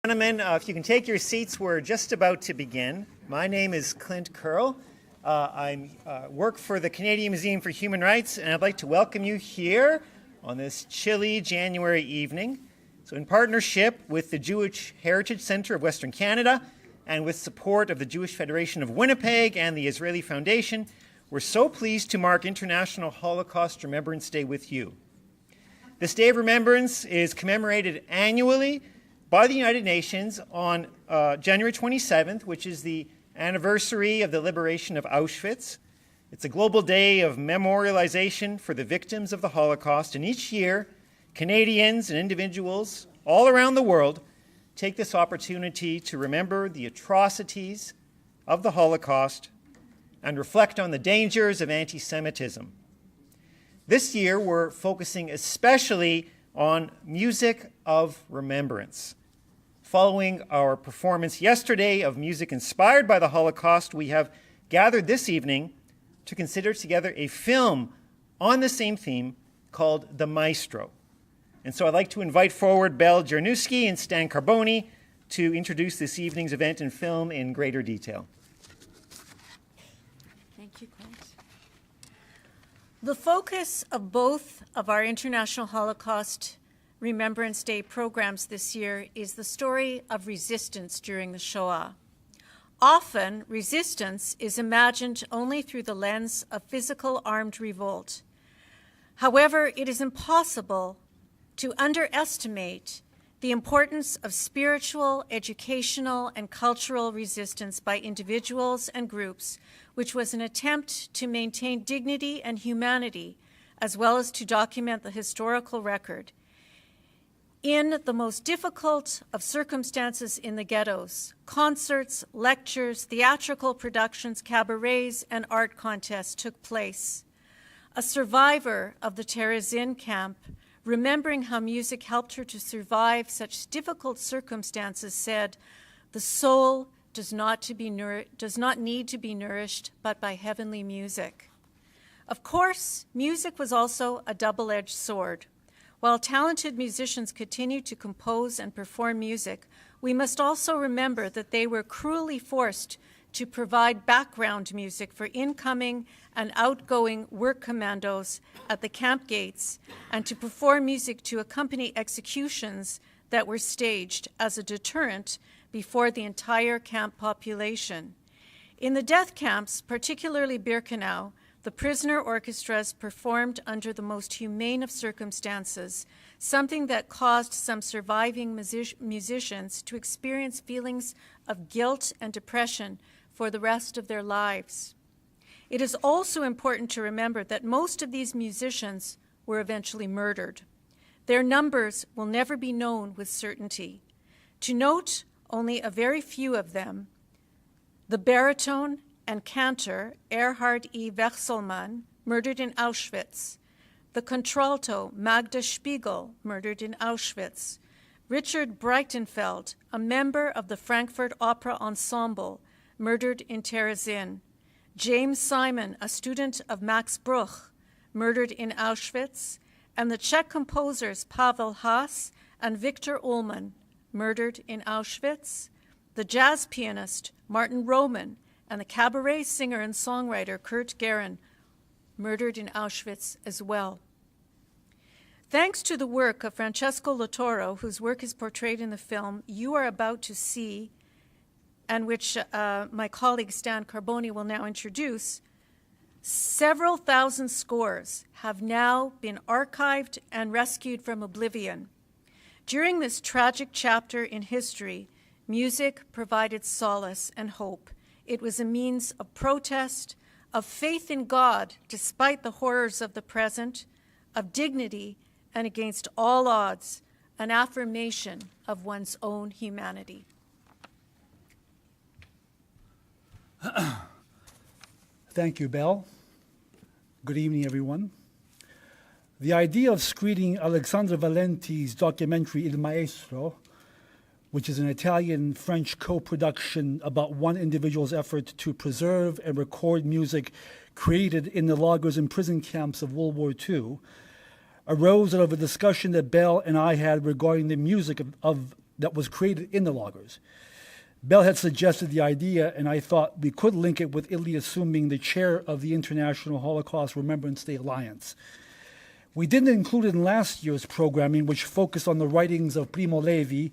Gentlemen, if you can take your seats, we're just about to begin. My name is Clint Curl. I work for the Canadian Museum for Human Rights, and I'd like to welcome you here on this chilly January evening. So in partnership with the Jewish Heritage Centre of Western Canada and with support of the Jewish Federation of Winnipeg and the Israeli Foundation, we're so pleased to mark International Holocaust Remembrance Day with you. This Day of Remembrance is commemorated annually by the United Nations on January 27th, which is the anniversary of the liberation of Auschwitz. It's a global day of memorialization for the victims of the Holocaust, and each year, Canadians and individuals all around the world take this opportunity to remember the atrocities of the Holocaust and reflect on the dangers of anti-Semitism. This year, we're focusing especially on music of remembrance. Following our performance yesterday of music inspired by the Holocaust, we have gathered this evening to consider together a film on the same theme called The Maestro. And so I'd like to invite forward Belle Jarnewski and Stan Carboni to introduce this evening's event and film in greater detail. Thank you, Clint. The focus of both of our International Holocaust Remembrance Day programs this year is the story of resistance during the Shoah. Often, resistance is imagined only through the lens of physical armed revolt. However, it is impossible to underestimate the importance of spiritual, educational, and cultural resistance by individuals and groups, which was an attempt to maintain dignity and humanity, as well as to document the historical record. In the most difficult of circumstances in the ghettos, concerts, lectures, theatrical productions, cabarets, and art contests took place. A survivor of the Terezin camp, remembering how music helped her to survive such difficult circumstances, said, "The soul does not need to be nourished, but by heavenly music." Of course, music was also a double-edged sword. While talented musicians continued to compose and perform music, we must also remember that they were cruelly forced to provide background music for incoming and outgoing work commandos at the camp gates and to perform music to accompany executions that were staged as a deterrent before the entire camp population. In the death camps, particularly Birkenau, the prisoner orchestras performed under the most humane of circumstances, something that caused some surviving musicians to experience feelings of guilt and depression for the rest of their lives. It is also important to remember that most of these musicians were eventually murdered. Their numbers will never be known with certainty. To note only a very few of them, the baritone and cantor Erhard E. Wechselmann, murdered in Auschwitz. The contralto Magda Spiegel, murdered in Auschwitz. Richard Breitenfeld, a member of the Frankfurt Opera Ensemble, murdered in Terezin. James Simon, a student of Max Bruch, murdered in Auschwitz. And the Czech composers Pavel Haas and Viktor Ullmann, murdered in Auschwitz. The jazz pianist Martin Roman and the cabaret singer and songwriter Kurt Guerin, murdered in Auschwitz as well. Thanks to the work of Francesca Lavarro, whose work is portrayed in the film you are about to see, and which my colleague Stan Carboni will now introduce, several thousand scores have now been archived and rescued from oblivion. During this tragic chapter in history, music provided solace and hope. It was a means of protest, of faith in God despite the horrors of the present, of dignity and against all odds, an affirmation of one's own humanity. Thank you, Belle. Good evening, everyone. The idea of screening Alexandre Valenti's documentary Il Maestro, which is an Italian-French co-production about one individual's effort to preserve and record music created in the lagers and prison camps of World War II, arose out of a discussion that Belle and I had regarding the music of that was created in the lagers. Bell had suggested the idea, and I thought we could link it with Italy assuming the chair of the International Holocaust Remembrance Day Alliance. We didn't include it in last year's programming, which focused on the writings of Primo Levi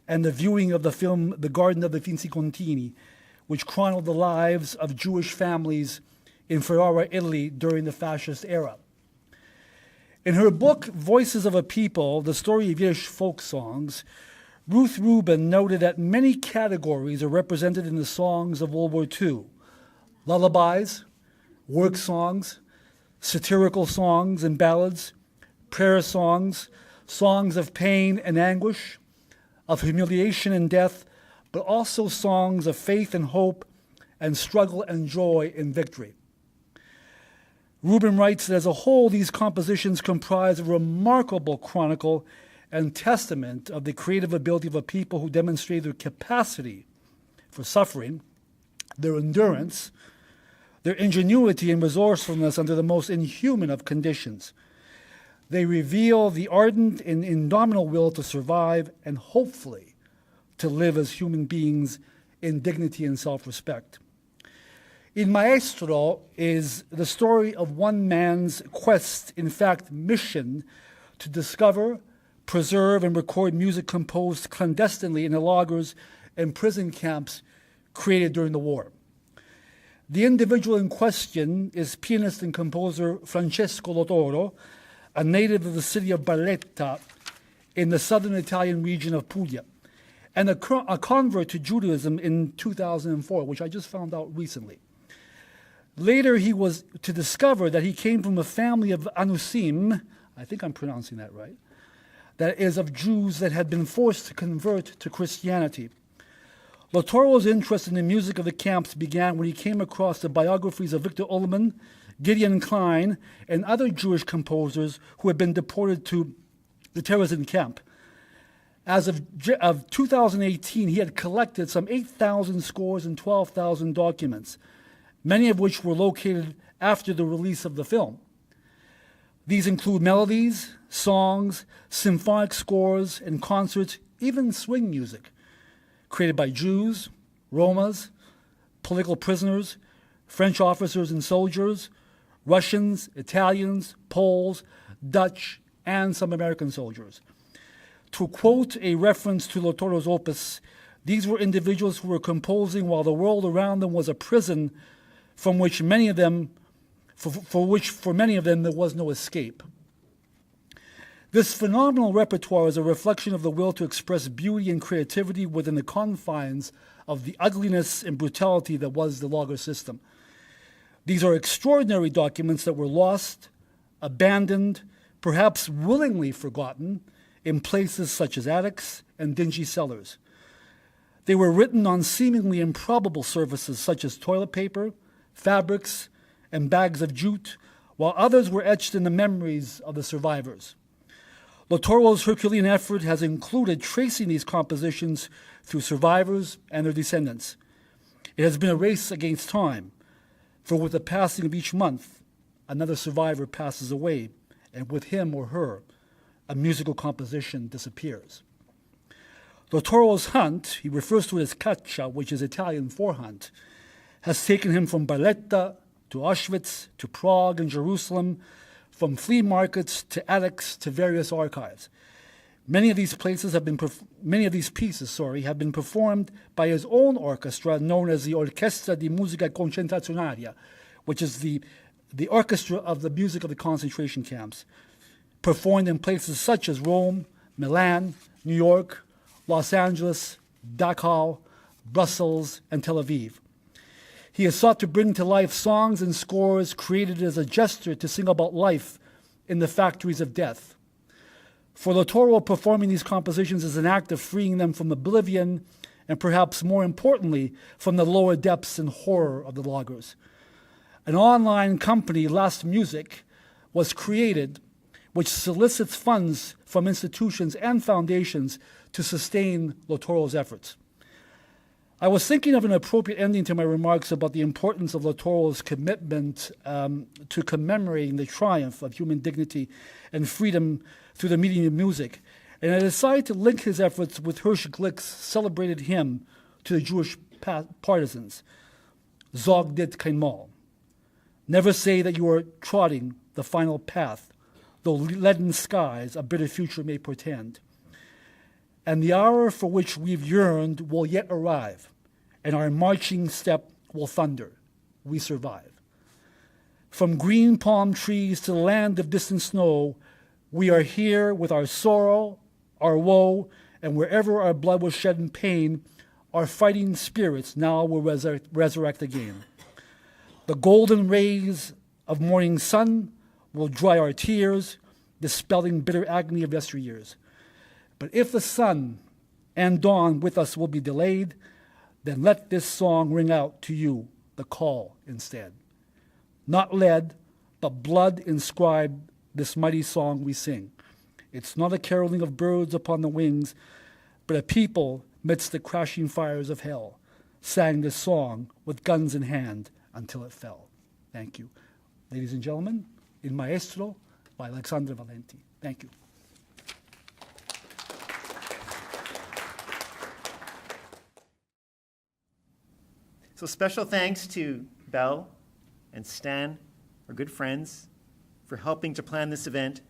and the viewing of the film The Garden of the Finzi-Contini, which chronicled the lives of Jewish families in Ferrara, Italy during the fascist era. In her book, Voices of a People, the story of Yiddish folk songs, Ruth Rubin noted that many categories are represented in the songs of World War II: lullabies, work songs, satirical songs and ballads, prayer songs, songs of pain and anguish, of humiliation and death, but also songs of faith and hope and struggle and joy in victory. Rubin writes that as a whole, these compositions comprise a remarkable chronicle and testament of the creative ability of a people who demonstrate their capacity for suffering, their endurance, their ingenuity and resourcefulness under the most inhuman of conditions. They reveal the ardent and indomitable will to survive and hopefully to live as human beings in dignity and self-respect. Il Maestro is the story of one man's quest, in fact, mission, to discover, preserve, and record music composed clandestinely in the lagers and prison camps created during the war. The individual in question is pianist and composer Francesca Lavarro, a native of the city of Barletta in the southern Italian region of Puglia, and a convert to Judaism in 2004, which I just found out recently. Later, he was to discover that he came from a family of Anusim, I think I'm pronouncing that right, that is, of Jews that had been forced to convert to Christianity. Lavarro's interest in the music of the camps began when he came across the biographies of Victor Ullmann, Gideon Klein, and other Jewish composers who had been deported to the Terezin camp. As of 2018, he had collected some 8,000 scores and 12,000 documents, many of which were located after the release of the film. These include melodies, songs, symphonic scores, and concerts, even swing music, created by Jews, Romas, political prisoners, French officers and soldiers, Russians, Italians, Poles, Dutch, and some American soldiers. To quote a reference to Lavarro's opus, these were individuals who were composing while the world around them was a prison from which many of them, for many of them there was no escape. This phenomenal repertoire is a reflection of the will to express beauty and creativity within the confines of the ugliness and brutality that was the lager system. These are extraordinary documents that were lost, abandoned, perhaps willingly forgotten in places such as attics and dingy cellars. They were written on seemingly improbable surfaces such as toilet paper, fabrics, and bags of jute, while others were etched in the memories of the survivors. Lavarro's Herculean effort has included tracing these compositions through survivors and their descendants. It has been a race against time, for with the passing of each month, another survivor passes away, and with him or her, a musical composition disappears. Lavarro's hunt, he refers to it as caccia, which is Italian for hunt, has taken him from Barletta to Auschwitz to Prague and Jerusalem, from flea markets to attics to various archives. Many of these pieces have been performed by his own orchestra, known as the Orchestra di Musica Concentrazionaria, which is the orchestra of the music of the concentration camps, performed in places such as Rome, Milan, New York, Los Angeles, Dachau, Brussels, and Tel Aviv. He has sought to bring to life songs and scores created as a gesture to sing about life in the factories of death. For Lavarro, performing these compositions is an act of freeing them from oblivion and perhaps more importantly, from the lower depths and horror of the lagers. An online company, Last Music, was created which solicits funds from institutions and foundations to sustain Lavarro's efforts. I was thinking of an appropriate ending to my remarks about the importance of Lavarro's commitment to commemorating the triumph of human dignity and freedom through the medium of music, And I decided to link his efforts with Hirsch Glick's celebrated hymn to the Jewish partisans, Zog dit kein Mal. Never say that you are trotting the final path, though leaden skies a bitter future may portend. And the hour for which we've yearned will yet arrive, and our marching step will thunder. We survive. From green palm trees to the land of distant snow, we are here with our sorrow, our woe, and wherever our blood was shed in pain, our fighting spirits now will resurrect again. The golden rays of morning sun will dry our tears, dispelling bitter agony of yesteryears. But if the sun and dawn with us will be delayed, then let this song ring out to you, the call instead. Not lead, but blood inscribed this mighty song we sing. It's not a caroling of birds upon the wings, but a people midst the crashing fires of hell sang this song with guns in hand until it fell. Thank you. Ladies and gentlemen, Il Maestro by Alexandre Valenti. Thank you. So special thanks to Belle and Stan, our good friends, for helping to plan this event.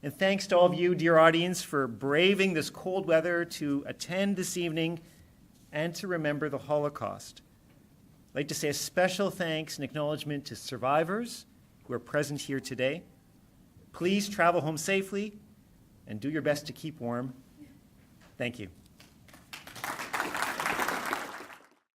And thanks to all of you, dear audience, for braving this cold weather to attend this evening and to remember the Holocaust. I'd like to say a special thanks and acknowledgement to survivors who are present here today. Please travel home safely and do your best to keep warm. Thank you.